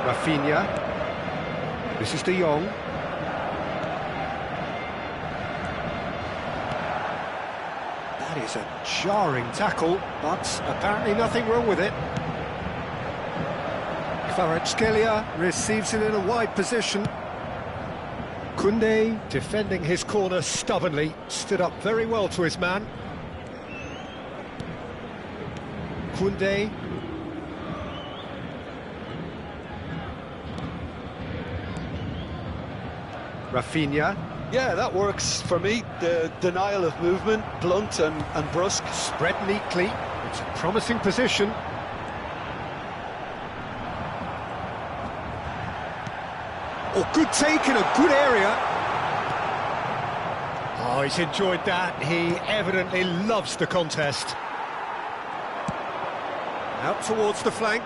Rafinha. This is De Jong. That is a jarring tackle, but apparently nothing wrong with it. Kvaratskhelia receives it in a wide position. Koundé, defending his corner stubbornly, stood up very well to his man. Koundé. Rafinha. Yeah, that works for me. The denial of movement, blunt and brusque. Spread neatly. It's a promising position. Oh, good take in a good area. Oh, he's enjoyed that. He evidently loves the contest. Out towards the flank.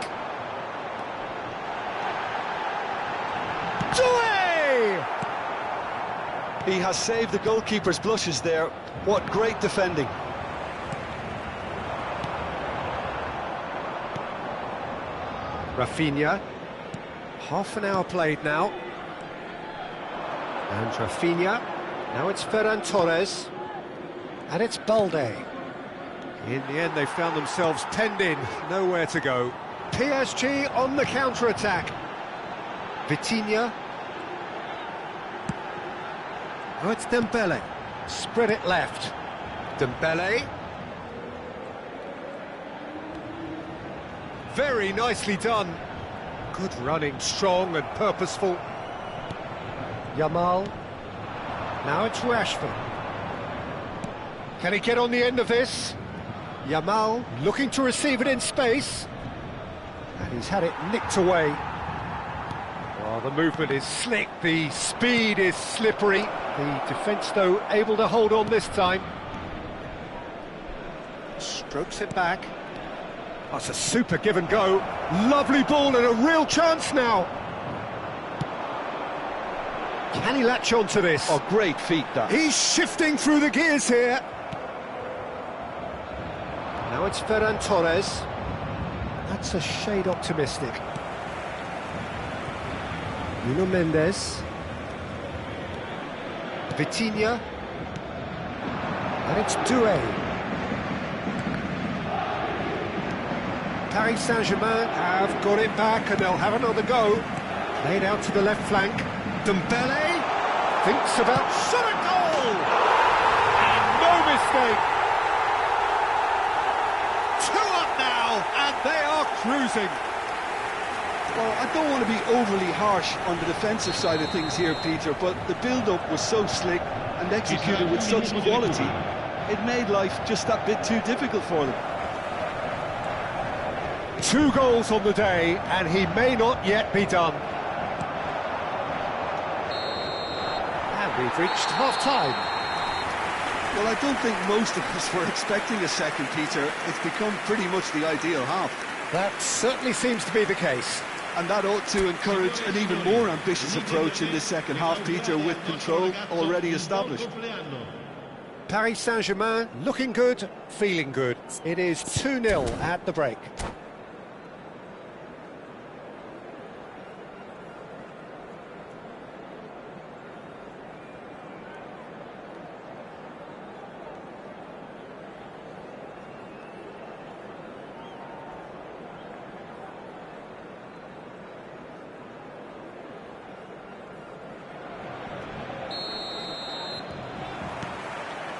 Doué! He has saved the goalkeeper's blushes there. What great defending. Rafinha. Half an hour played now. And Rafinha. Now it's Ferran Torres. And it's Balde. In the end, they found themselves penned in, nowhere to go. PSG on the counter-attack. Vitinha. Oh, it's Dembele. Spread it left. Dembele. Very nicely done. Good running, strong and purposeful. Yamal. Now it's Rashford. Can he get on the end of this? Yamal looking to receive it in space. And he's had it nicked away. Oh, the movement is slick, the speed is slippery. The defence, though, able to hold on this time. Strokes it back. That's a super give and go. Lovely ball and a real chance now. Can he latch on to this? Oh, great feat, that. He's shifting through the gears here. Now it's Ferran Torres. That's a shade optimistic. Nuno Mendes. Vitinha. And it's Doué. Paris Saint-Germain have got it back and they'll have another go. Played out to the left flank. Dembele thinks about shot a goal! And no mistake! 2 up now, and they are cruising. Well, I don't want to be overly harsh on the defensive side of things here, Peter, but the build-up was so slick and executed with such quality, it made life just that bit too difficult for them. 2 goals on the day, and he may not yet be done. And we've reached half-time. Well, I don't think most of us were expecting a second, Peter. It's become pretty much the ideal half. That certainly seems to be the case. And that ought to encourage an even more ambitious approach in this second half, Peter, with control already established. Paris Saint-Germain looking good, feeling good. It is 2-0 at the break.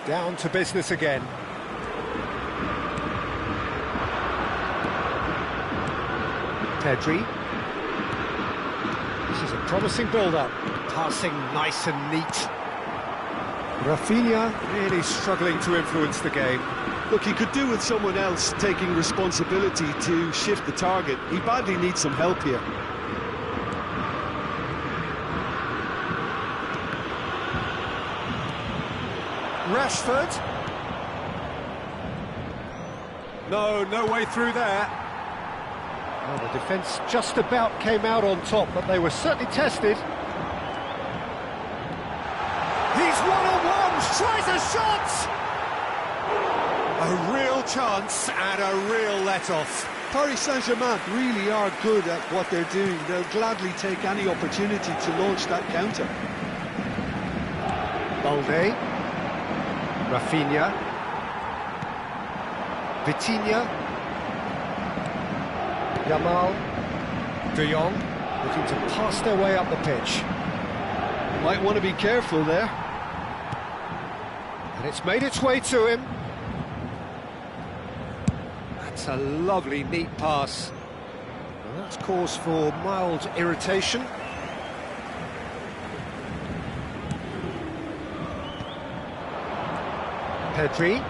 Down to business again. Pedri. This is a promising build-up. Passing nice and neat. Rafinha really struggling to influence the game. Look, he could do with someone else taking responsibility to shift the target. He badly needs some help here. Rashford. No way through there. Well, the defence just about came out on top, but they were certainly tested. He's one-on-one, tries a shot! A real chance and a real let-off. Paris Saint-Germain really are good at what they're doing. They'll gladly take any opportunity to launch that counter. Balde, Rafinha, Vitinha, Yamal, De Jong, looking to pass their way up the pitch. Might want to be careful there. And it's made its way to him. That's a lovely, neat pass. And that's cause for mild irritation. Pedri,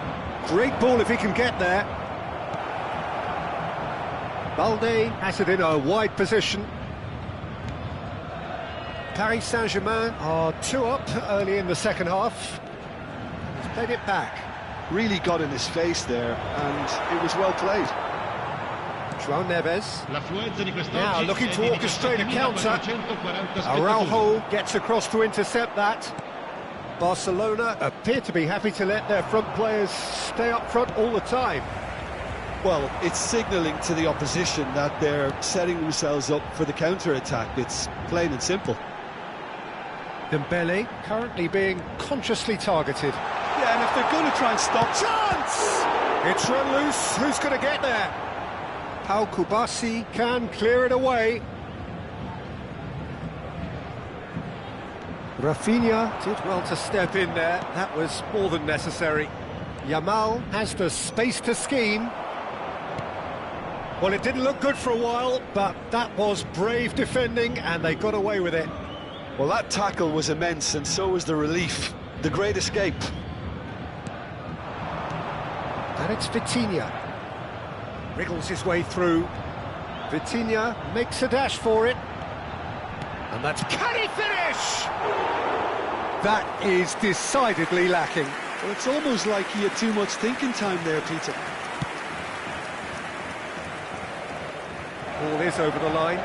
great ball if he can get there. Balde has it in a wide position. Paris Saint-Germain are 2 up early in the second half. He's played it back. Really got in his face there, and it was well played. João Neves. Now looking to orchestrate a counter. Araujo gets across to intercept that. Barcelona appear to be happy to let their front players stay up front all the time. Well, it's signalling to the opposition that they're setting themselves up for the counter-attack. It's plain and simple. Dembele currently being consciously targeted. Yeah, and if they're going to try and stop... Chance! It's run loose. Who's going to get there? Pau Kubasi can clear it away. Rafinha did well to step in there. That was more than necessary. Yamal has the space to scheme. Well, it didn't look good for a while, but that was brave defending, and they got away with it. Well, that tackle was immense, and so was the relief. The great escape. And it's Vitinha. Wriggles his way through. Vitinha makes a dash for it. And that's... Can he finish? That is decidedly lacking. Well, it's almost like he had too much thinking time there, Peter. Ball is over the line.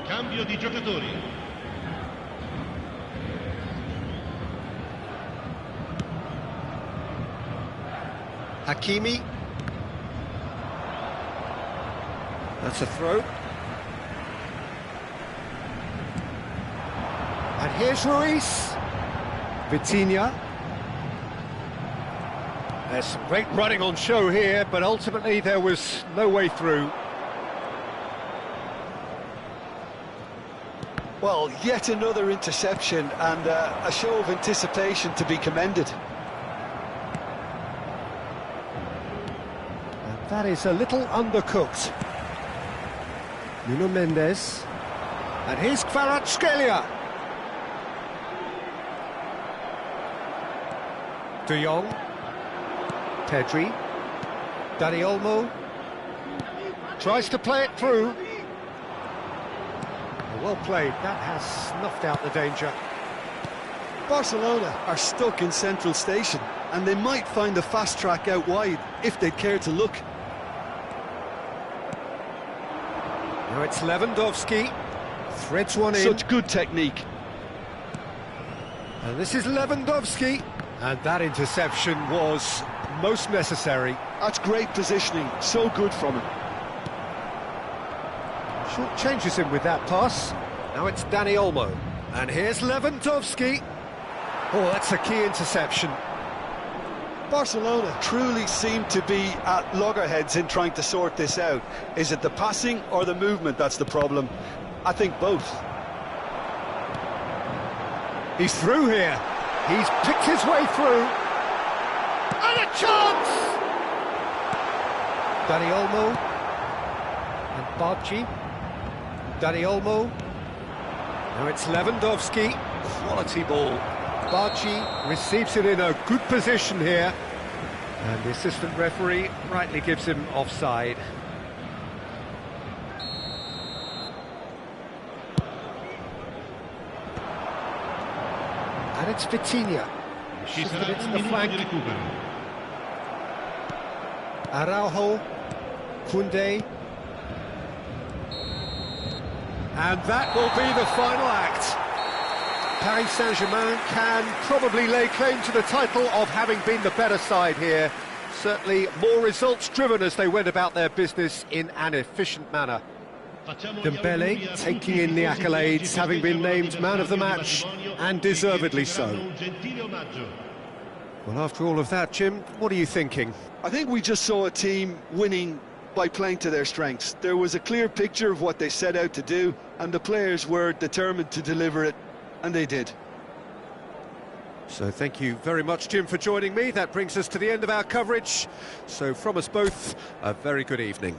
Cambio di giocatori. Hakimi. That's a throw. And here's Ruiz. Vitinha. There's some great running on show here, but ultimately there was no way through. Well, yet another interception and a show of anticipation to be commended. And that is a little undercooked. Nuno Mendes. And here's Kvaratskhelia. De Jong. Pedri. Dani Olmo. Tries to play it through. Well played, that has snuffed out the danger. Barcelona are stuck in central station, and they might find a fast track out wide if they'd care to look. Now it's Lewandowski, threads one in. Such good technique. And this is Lewandowski, and that interception was most necessary. That's great positioning, so good from him. Short changes him with that pass. Now it's Dani Olmo. And here's Lewandowski. Oh, that's a key interception. Barcelona truly seem to be at loggerheads in trying to sort this out. Is it the passing or the movement that's the problem? I think both. He's through here. He's picked his way through. And a chance! Dani Olmo. And Barchi. Dani Olmo. Now it's Lewandowski. Quality ball. Barchi receives it in a good position here. And the assistant referee rightly gives him offside. And it's Vitinha. Shifted it to the flank. Araujo. Koundé. And that will be the final act. Paris Saint-Germain can probably lay claim to the title of having been the better side here. Certainly more results-driven as they went about their business in an efficient manner. Dembele taking in the accolades, having been named man of the match, and deservedly so. Well, after all of that, Jim, what are you thinking? I think we just saw a team winning by playing to their strengths. There was a clear picture of what they set out to do, and the players were determined to deliver it, and they did. So thank you very much, Jim, for joining me. That brings us to the end of our coverage. So from us both, a very good evening.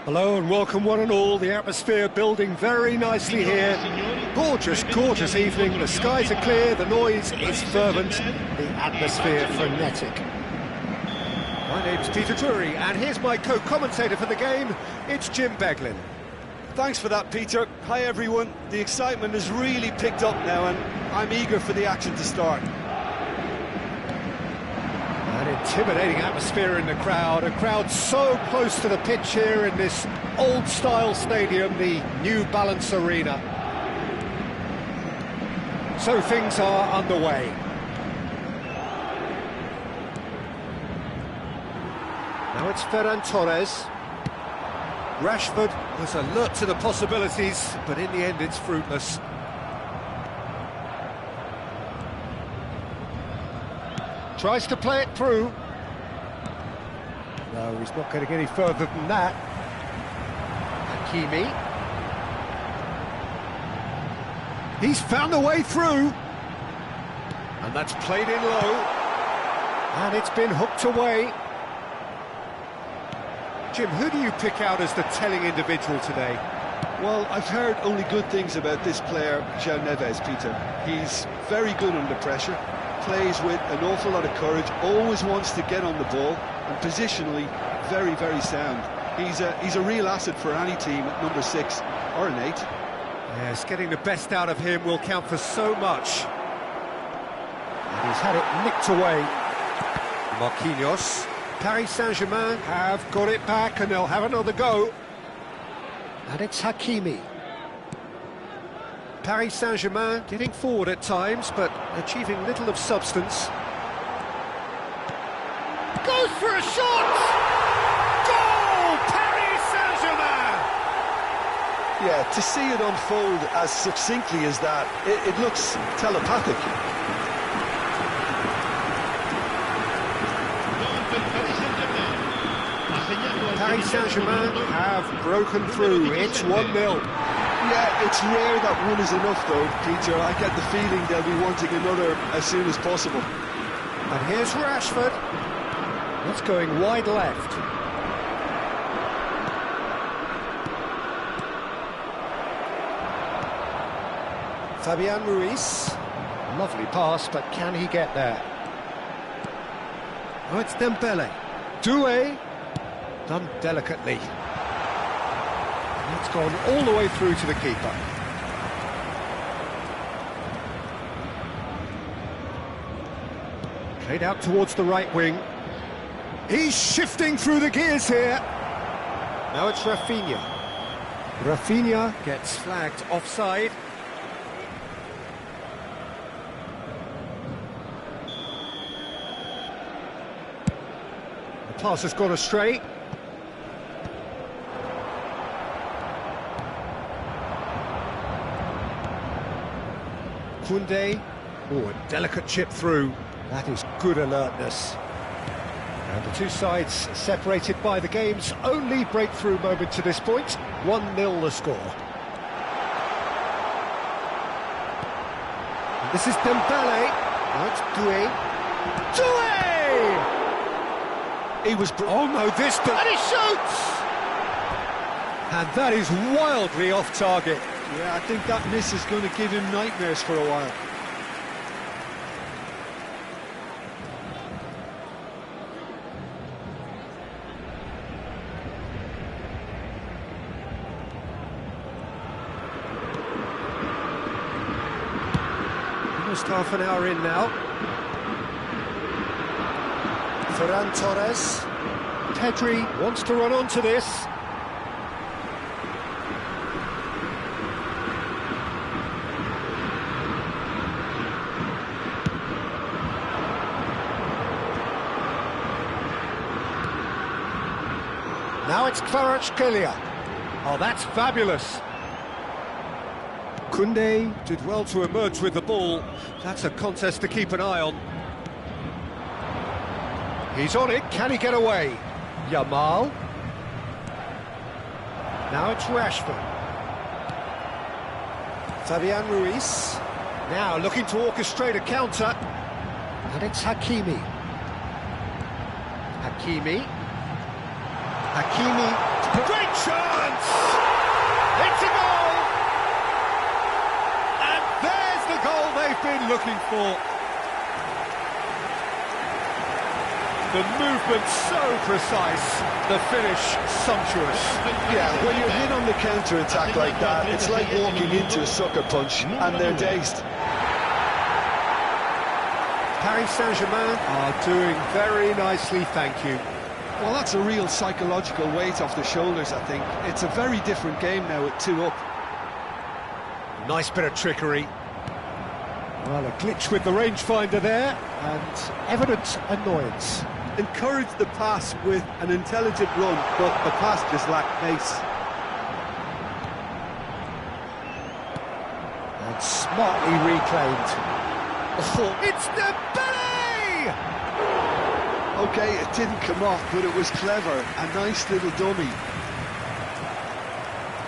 Hello and welcome one and all. The atmosphere building very nicely here. Gorgeous, gorgeous evening. The skies are clear, the noise is fervent, the atmosphere frenetic. My name's Peter Drury and here's my co-commentator for the game. It's Jim Beglin. Thanks for that, Peter. Hi everyone. The excitement has really picked up now and I'm eager for the action to start. An intimidating atmosphere in the crowd, a crowd so close to the pitch here in this old-style stadium, the New Balance Arena. So things are underway. Now it's Ferran Torres. Rashford was alert to the possibilities, but in the end it's fruitless. Tries to play it through. No, he's not getting any further than that. Hakimi. He's found a way through. And that's played in low. And it's been hooked away. Jim, who do you pick out as the telling individual today? Well, I've heard only good things about this player, João Neves, Peter. He's very good under pressure, plays with an awful lot of courage, always wants to get on the ball, and positionally, very, very sound. He's a real asset for any team at number 6 or an 8. Yes, getting the best out of him will count for so much. And he's had it nicked away. Marquinhos. Paris Saint-Germain have got it back and they'll have another go. And it's Hakimi. Paris Saint-Germain getting forward at times, but achieving little of substance. Goes for a shot! Goal! Paris Saint-Germain! Yeah, to see it unfold as succinctly as that, it looks telepathic. Paris Saint-Germain have broken through. It's 1-0. Yeah, it's rare that one is enough though, Peter. I get the feeling they'll be wanting another as soon as possible. And here's Rashford. That's going wide left. Fabian Ruiz. Lovely pass, but can he get there? Oh, it's Dembele. Doué. Done delicately. And it's gone all the way through to the keeper. Played out towards the right wing. He's shifting through the gears here. Now it's Rafinha. Rafinha gets flagged offside. The pass has gone astray. Koundé. Oh, a delicate chip through. That is good alertness. And the two sides separated by the game's only breakthrough moment to this point. 1-0 the score. And this is Dembele. Now it's Doué. Doué! He was... Oh no, this... And he shoots! And that is wildly off target. Yeah, I think that miss is going to give him nightmares for a while. Almost half an hour in now. Ferran Torres. Pedri wants to run onto this. Now it's Kvaratskhelia. Oh, that's fabulous. Koundé did well to emerge with the ball. That's a contest to keep an eye on. He's on it. Can he get away? Yamal. Now it's Rashford. Fabian Ruiz. Now looking to orchestrate a counter. And it's Hakimi. Hakimi. Great chance! It's a goal! And there's the goal they've been looking for. The movement so precise, the finish sumptuous. Yeah, when you're hit on the counter-attack like that, it's like walking into a sucker punch, and they're dazed. Paris Saint-Germain are doing very nicely, thank you. Well, that's a real psychological weight off the shoulders, I think. It's a very different game now with 2 up. Nice bit of trickery. Well, a glitch with the rangefinder there, and evident annoyance. encouraged the pass with an intelligent run, but the pass just lacked pace. And smartly reclaimed. Oh, it's Dembele! Okay, it didn't come off, but it was clever. A nice little dummy.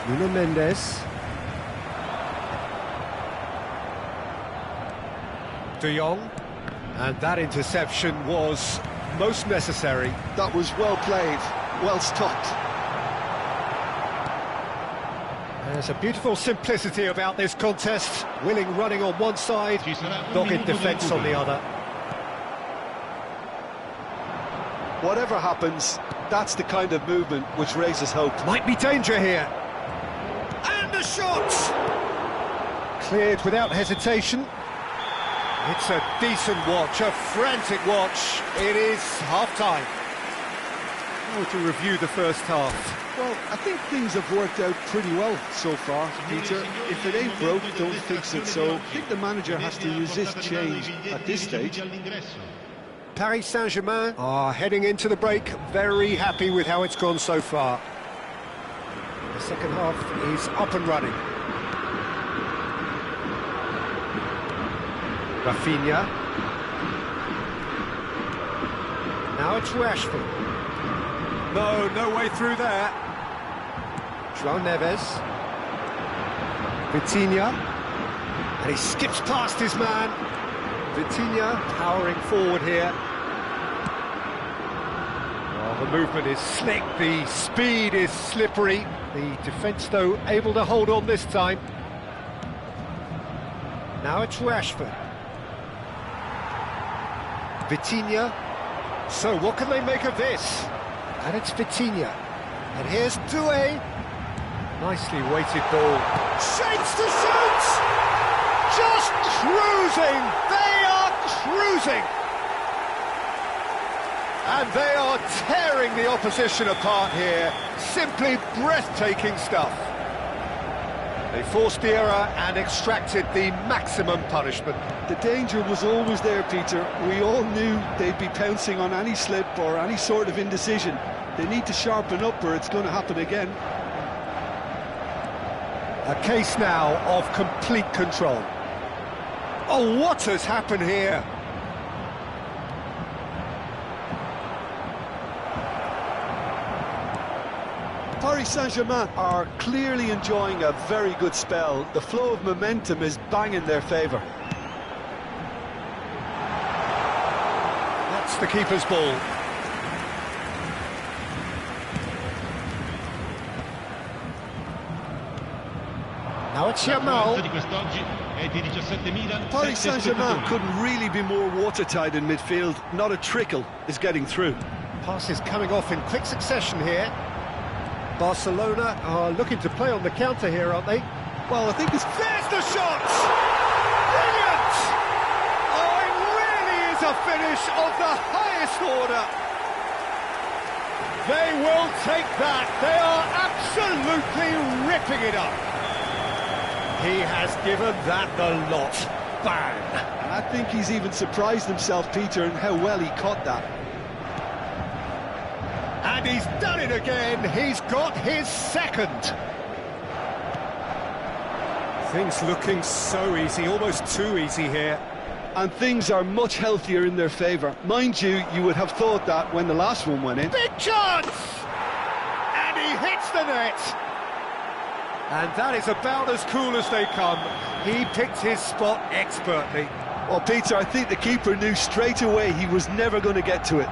Nuno Mendes. De Jong. And that interception was most necessary. That was well played, well stopped. There's a beautiful simplicity about this contest. Willing running on one side, dogged defence on the other. Whatever happens, that's the kind of movement which raises hope. Might be danger here. And the shot! Cleared without hesitation. It's a decent watch, a frantic watch. It is half-time. Now to review the first half. Well, I think things have worked out pretty well so far, Peter. If it ain't broke, don't fix it. So I think the manager has to resist change at this stage. Paris Saint-Germain are heading into the break, very happy with how it's gone so far. The second half is up and running. Rafinha. Now it's Rashford. No way through there. João Neves. Vitinha. And he skips past his man. Vitinha powering forward here. Well, the movement is slick, the speed is slippery. The defence, though, able to hold on this time. Now it's Rashford. Vitinha. So what can they make of this? And it's Vitinha. And here's Doué. Nicely weighted ball. Shapes to shoot! Just cruising! They are cruising! And they are tearing the opposition apart here. Simply breathtaking stuff. They forced the error and extracted the maximum punishment. The danger was always there, Peter. We all knew they'd be pouncing on any slip or any sort of indecision. They need to sharpen up or it's going to happen again. A case now of complete control. Oh, what has happened here? Paris Saint-Germain are clearly enjoying a very good spell. The flow of momentum is bang in their favour. That's the keeper's ball. Now it's Yamal. Paris Saint-Germain couldn't really be more watertight in midfield. Not a trickle is getting through. Passes coming off in quick succession here. Barcelona are looking to play on the counter here, aren't they? Well, I think it's... There's the shot! Brilliant! Oh, it really is a finish of the highest order. They will take that. They are absolutely ripping it up. He has given that the lot. Bang! And I think he's even surprised himself, Peter, in how well he caught that. And he's done it again. He's got his second. Things looking so easy, almost too easy here. And things are much healthier in their favour. Mind you, you would have thought that when the last one went in. Big chance! And he hits the net. And that is about as cool as they come. He picked his spot expertly. Well, Peter, I think the keeper knew straight away he was never going to get to it.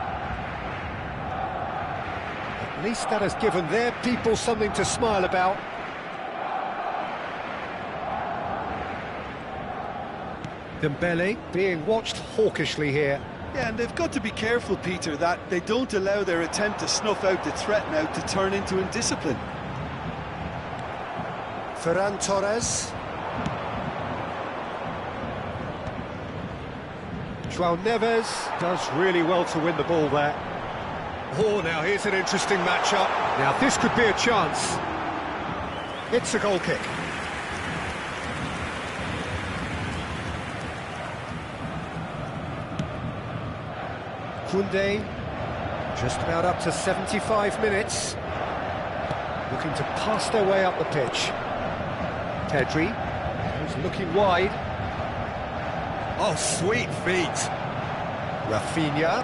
At least that has given their people something to smile about. Dembele being watched hawkishly here. Yeah, and they've got to be careful, Peter, that they don't allow their attempt to snuff out the threat now to turn into indiscipline. Ferran Torres. João Neves does really well to win the ball there. Oh, now here's an interesting matchup. Now this could be a chance. It's a goal kick. Koundé. Just about up to 75 minutes. Looking to pass their way up the pitch. Pedri, who's looking wide. Oh, sweet feet. Rafinha.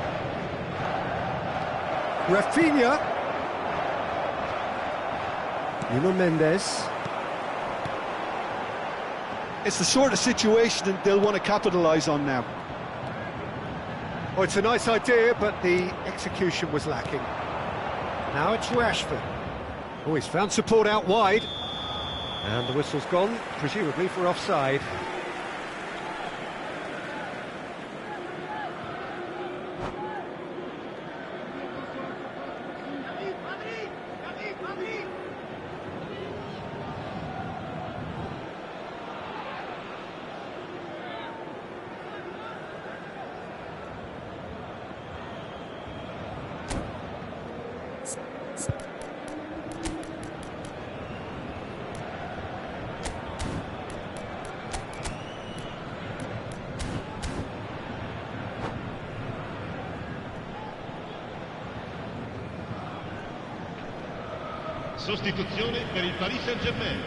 Nuno Mendes. It's the sort of situation that they'll want to capitalise on now. Oh, it's a nice idea, but the execution was lacking. Now it's Rashford. Oh, he's found support out wide. And the whistle's gone, presumably for offside. Sostituzione per il Paris Saint-Germain.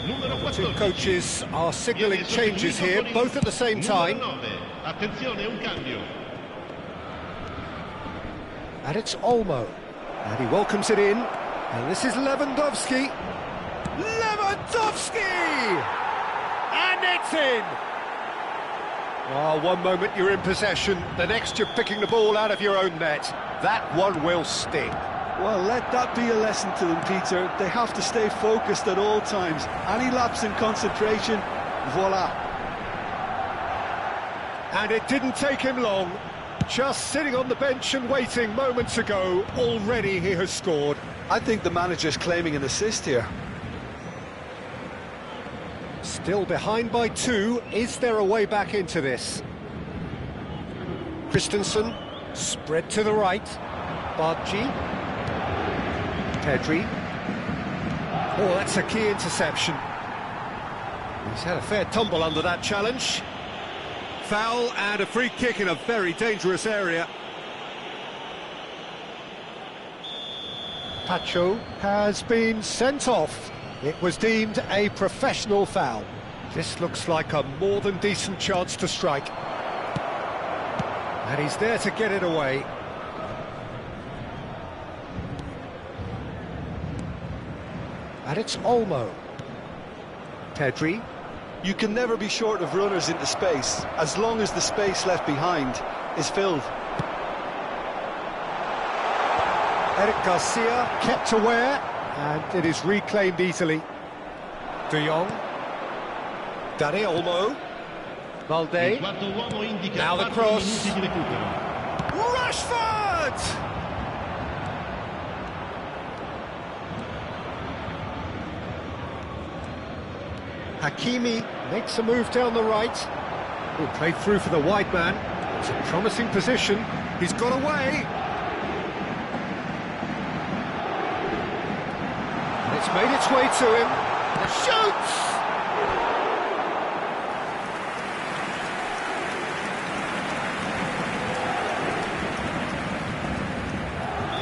Numero 14. Two coaches are signalling changes here, both at the same time. Numero 9. Attenzione, un cambio. And it's Olmo. And he welcomes it in. And this is Lewandowski. Lewandowski! And it's in! Oh, one moment you're in possession, the next you're picking the ball out of your own net. That one will sting. Well, let that be a lesson to them, Peter. They have to stay focused at all times. Any lapse in concentration, voila. And it didn't take him long. Just sitting on the bench and waiting moments ago, already he has scored. I think the manager's claiming an assist here. Still behind by 2. Is there a way back into this? Christensen, spread to the right. Bargi. Pedri. Oh, that's a key interception. He's had a fair tumble under that challenge. Foul and a free kick in a very dangerous area. Pacho has been sent off. It was deemed a professional foul. This looks like a more than decent chance to strike. And he's there to get it away. And it's Olmo. Pedri. You can never be short of runners into space, as long as the space left behind is filled. Eric Garcia kept aware, and it is reclaimed easily. De Jong. Dani Olmo. Valde. Now the cross. Rashford! Hakimi makes a move down the right. Oh, played through for the wide man. It's a promising position. He's got away. And it's made its way to him. And shoots!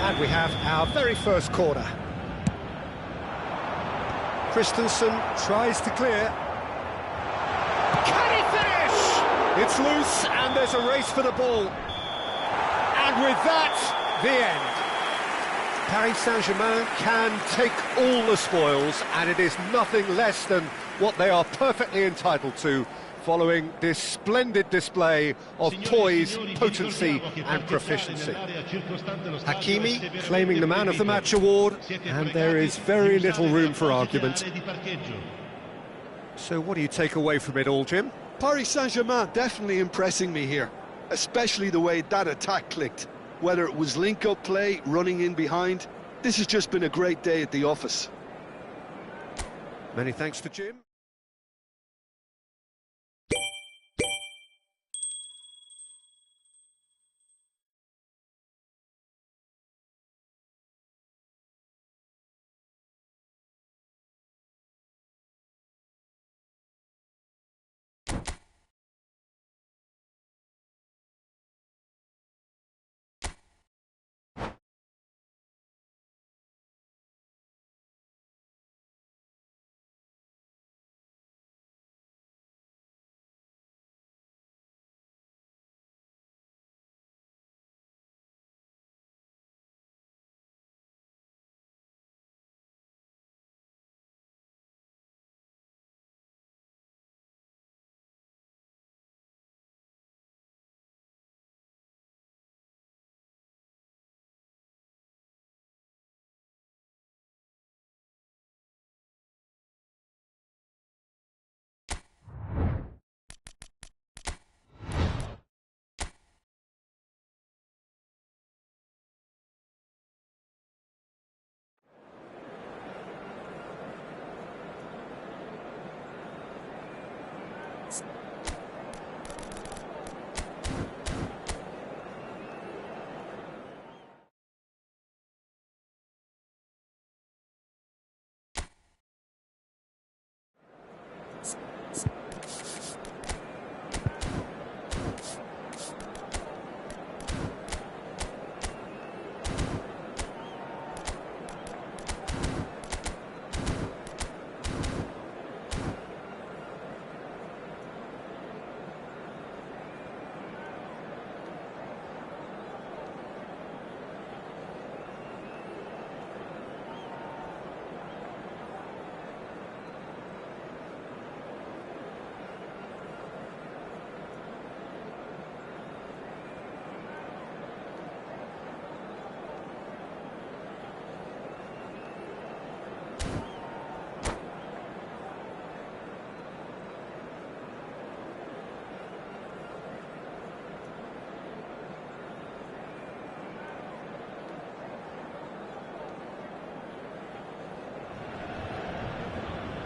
And we have our very first corner. Christensen tries to clear. Can he finish? It's loose and there's a race for the ball. And with that, the end. Paris Saint-Germain can take all the spoils, and it is nothing less than what they are perfectly entitled to, following this splendid display of poise, potency and proficiency. Hakimi claiming the Man of the Match award, and there is very little room for argument. So what do you take away from it all, Jim? Paris Saint-Germain definitely impressing me here, especially the way that attack clicked. Whether it was link-up play, running in behind, this has just been a great day at the office. Many thanks to Jim.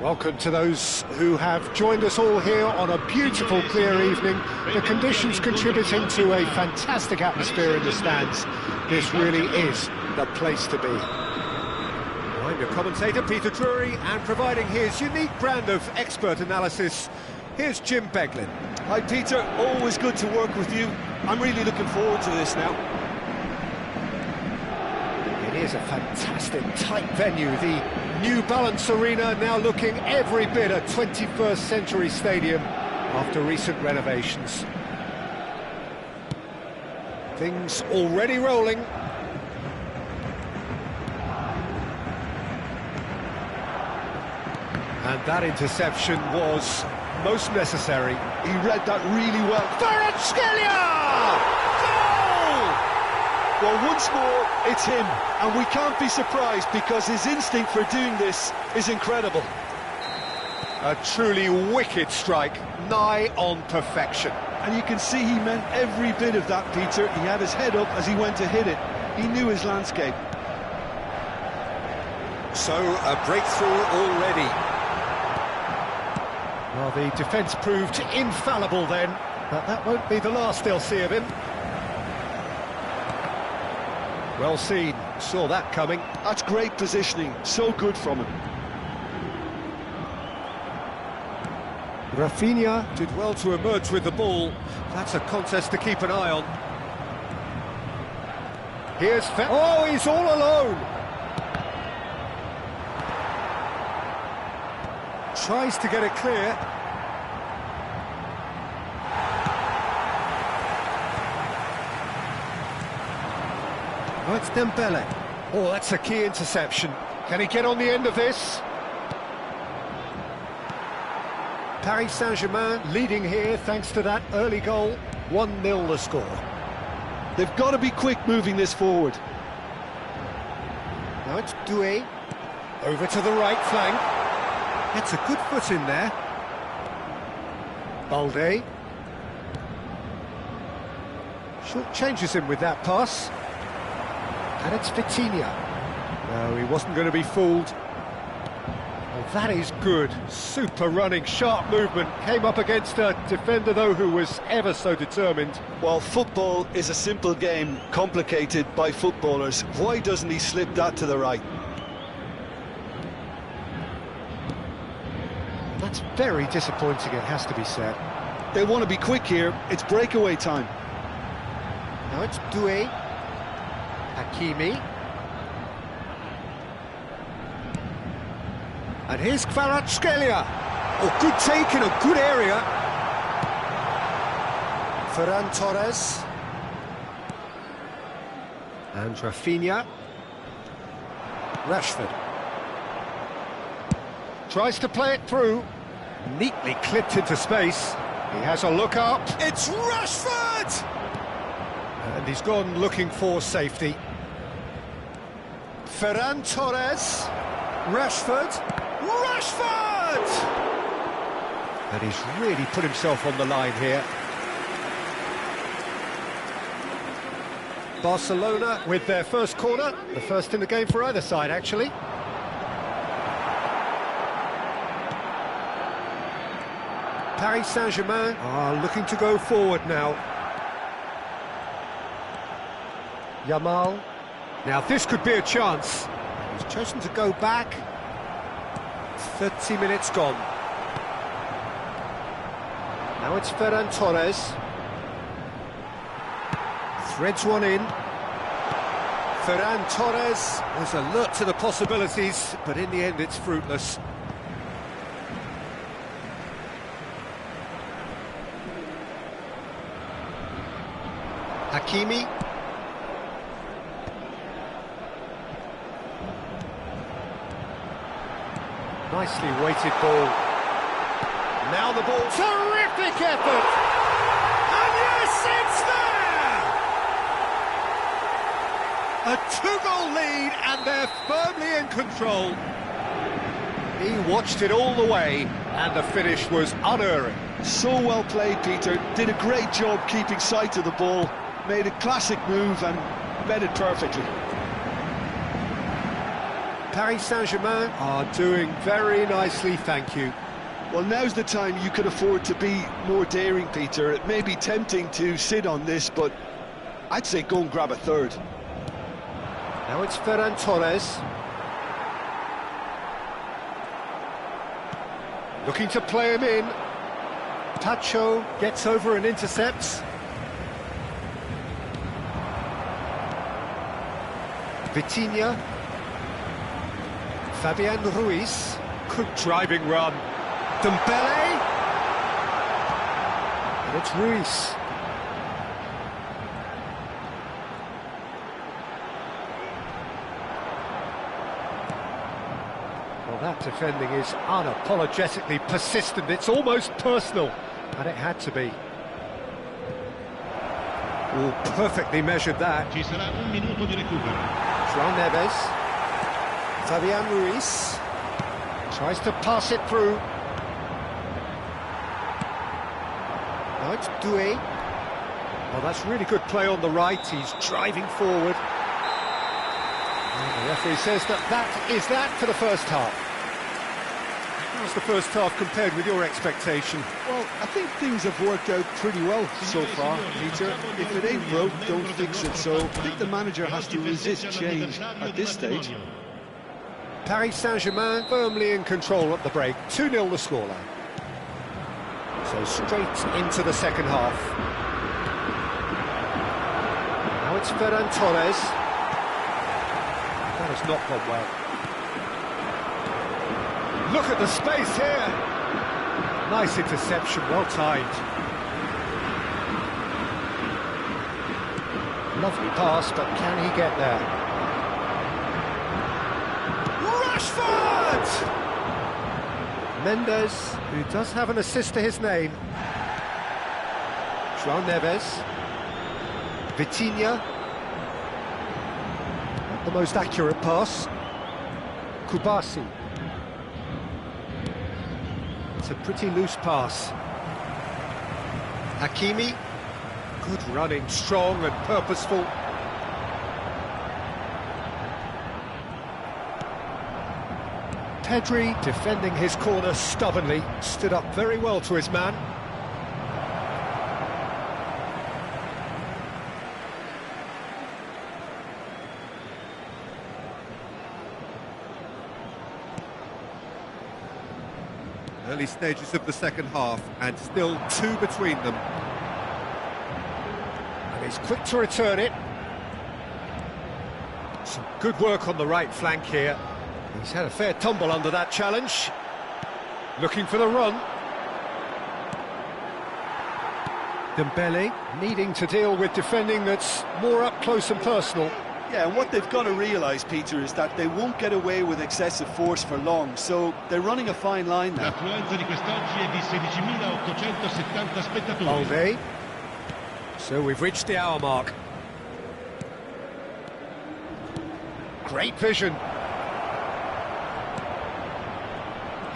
Welcome to those who have joined us all here on a beautiful, clear evening. The conditions contributing to a fantastic atmosphere in the stands. This really is the place to be. I'm your commentator, Peter Drury, and providing his unique brand of expert analysis, here's Jim Beglin. Hi Peter, always good to work with you. I'm really looking forward to this now. It is a fantastic, tight venue. The New Balance Arena now looking every bit a 21st century stadium after recent renovations. Things already rolling. And that interception was most necessary. He read that really well. Kvaratskhelia! Well, once more, it's him, and we can't be surprised because his instinct for doing this is incredible. A truly wicked strike, nigh on perfection. And you can see he meant every bit of that, Peter. He had his head up as he went to hit it. He knew his landscape. So, a breakthrough already. Well, the defence proved infallible then, but that won't be the last they'll see of him. Well seen, saw that coming. That's great positioning, so good from him. Rafinha did well to emerge with the ball. That's a contest to keep an eye on. Here's oh, he's all alone. Tries to get it clear. Oh, it's Dembele. Oh, that's a key interception. Can he get on the end of this? Paris Saint-Germain leading here thanks to that early goal. 1-0 the score. They've got to be quick moving this forward. Now it's Doué. Over to the right flank. That's a good foot in there. Balde. Short changes him with that pass. And it's Vitinha. No, he wasn't going to be fooled. Well, that is good. Super running, sharp movement. Came up against a defender, though, who was ever so determined. Well, football is a simple game, complicated by footballers. Why doesn't he slip that to the right? That's very disappointing, it has to be said. They want to be quick here. It's breakaway time. Now it's Doué. Hakimi. And here's Kvaratskhelia. Oh, good take in a good area. Ferran Torres. And Rafinha. Rashford. Tries to play it through. Neatly clipped into space. He has a look up. It's Rashford! And he's gone looking for safety. Ferran Torres. Rashford. Rashford! And he's really put himself on the line here. Barcelona with their first corner. The first in the game for either side, actually. Paris Saint-Germain are looking to go forward now. Yamal. Now this could be a chance. He's chosen to go back. 30 minutes gone. Now it's Ferran Torres. Threads one in. Ferran Torres was alert to the possibilities, but in the end it's fruitless. Hakimi. Nicely weighted ball. Now the ball. Terrific effort! And yes, it's there! A two-goal lead, and they're firmly in control. He watched it all the way, and the finish was unerring. So well played, Peter. Did a great job keeping sight of the ball. Made a classic move and read it perfectly. Paris Saint-Germain are doing very nicely, thank you. Well, now's the time you could afford to be more daring, Peter. It may be tempting to sit on this, but I'd say go and grab a third. Now it's Ferran Torres. Looking to play him in. Pacho gets over and intercepts. Vitinha. Fabian Ruiz. Good driving run. Dembele. And it's Ruiz. Well, that defending is unapologetically persistent. It's almost personal. And it had to be. Oh, perfectly measured that. Ci sarà un minuto di recupero. João Neves. Fabian Ruiz. Tries to pass it through. Now it's Doué. Well, that's really good play on the right. He's driving forward. And the referee says that is that for the first half. How's the first half compared with your expectation? Well, I think things have worked out pretty well so far, Peter. If it ain't broke, don't fix it. So I think the manager has to resist change at this stage. Paris Saint-Germain firmly in control at the break. 2-0 the scoreline. So straight into the second half. Now it's Ferran Torres. That has not gone well. Look at the space here. Nice interception, well timed. Lovely pass, but can he get there? Rashford! Mendes, who does have an assist to his name. João Neves. Vitinha. Not the most accurate pass. Kubasi. It's a pretty loose pass. Hakimi. Good running, strong and purposeful. Pedri defending his corner stubbornly, stood up very well to his man. Early stages of the second half, and still 2 between them. And he's quick to return it. Some good work on the right flank here. He's had a fair tumble under that challenge. Looking for the run. Dembele needing to deal with defending that's more up close and personal. Yeah, and what they've got to realise, Peter, is that they won't get away with excessive force for long, so they're running a fine line now. L'affluenza di quest'oggi è di 16.870 spettatori. All day. So we've reached the hour mark. Great vision.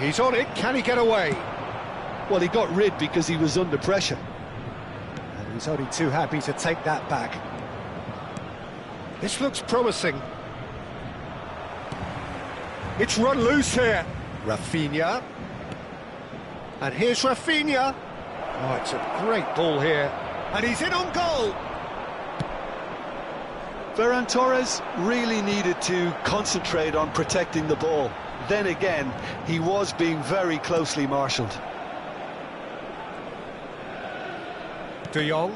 He's on it, can he get away? Well, he got rid because he was under pressure. And he's only too happy to take that back. This looks promising. It's run loose here. Rafinha. And here's Rafinha. Oh, it's a great ball here. And he's in on goal. Ferran Torres really needed to concentrate on protecting the ball. Then again, he was being very closely marshalled. De Jong.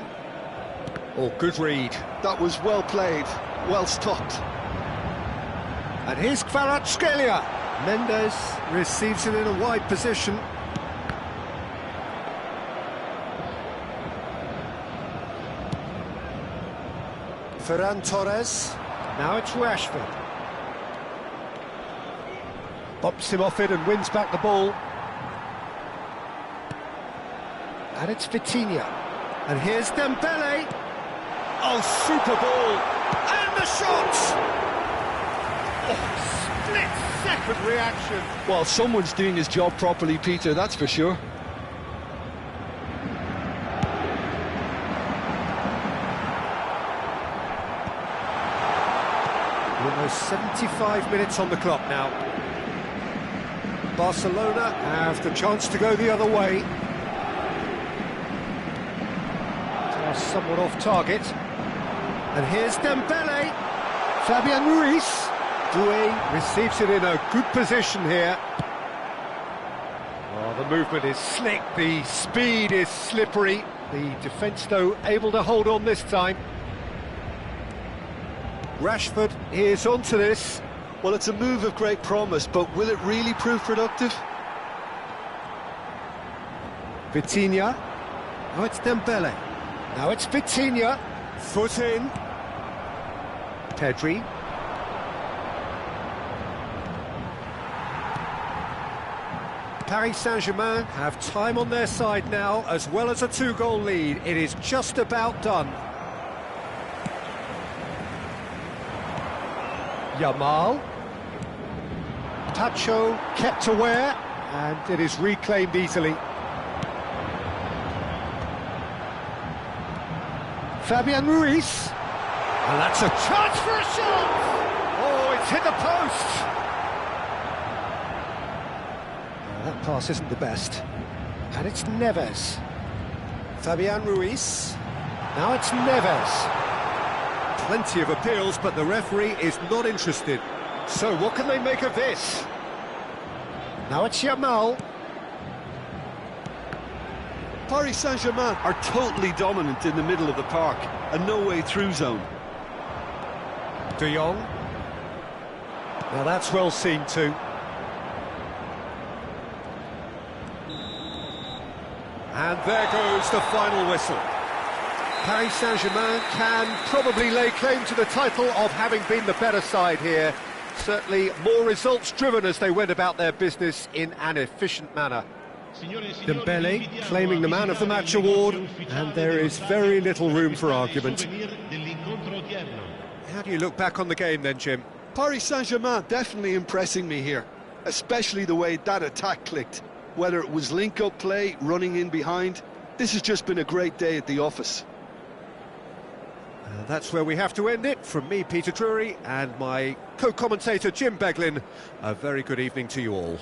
Oh, good read. That was well played, well stopped. And here's Kvaratskhelia. Mendes receives it in a wide position. Ferran Torres. Now it's Rashford. Bops him off it and wins back the ball. And it's Vitinha. And here's Dembele. Oh, super ball. And the shot! Oh, split-second reaction. Well, someone's doing his job properly, Peter, that's for sure. So 75 minutes on the clock now. Barcelona have the chance to go the other way. They are somewhat off target. And here's Dembele. Fabian Ruiz. Doué receives it in a good position here. Oh, the movement is slick, the speed is slippery. The defence, though, able to hold on this time. Rashford is onto this. Well, it's a move of great promise, but will it really prove productive? Vitinha. Now it's Dembele. Now it's Vitinha. Foot in. Pedri. Paris Saint-Germain have time on their side now, as well as a two-goal lead. It is just about done. Yamal. Tacho kept aware, and it is reclaimed easily. Fabian Ruiz. And that's a chance for a shot! Oh, it's hit the post! That pass isn't the best. And it's Neves. Fabian Ruiz. Now it's Neves. Plenty of appeals, but the referee is not interested. So what can they make of this? Now it's Yamal. Paris Saint-Germain are totally dominant in the middle of the park, a no-way through zone. De Jong. Now that's well seen too. And there goes the final whistle. Paris Saint-Germain can probably lay claim to the title of having been the better side here. Certainly more results-driven as they went about their business in an efficient manner. Dembele claiming the Man of the Match award, and there is very little room for argument. How do you look back on the game then, Jim? Paris Saint-Germain definitely impressing me here, especially the way that attack clicked. Whether it was link-up play, running in behind, this has just been a great day at the office. That's where we have to end it. From me, Peter Drury, and my co-commentator, Jim Beglin, a very good evening to you all.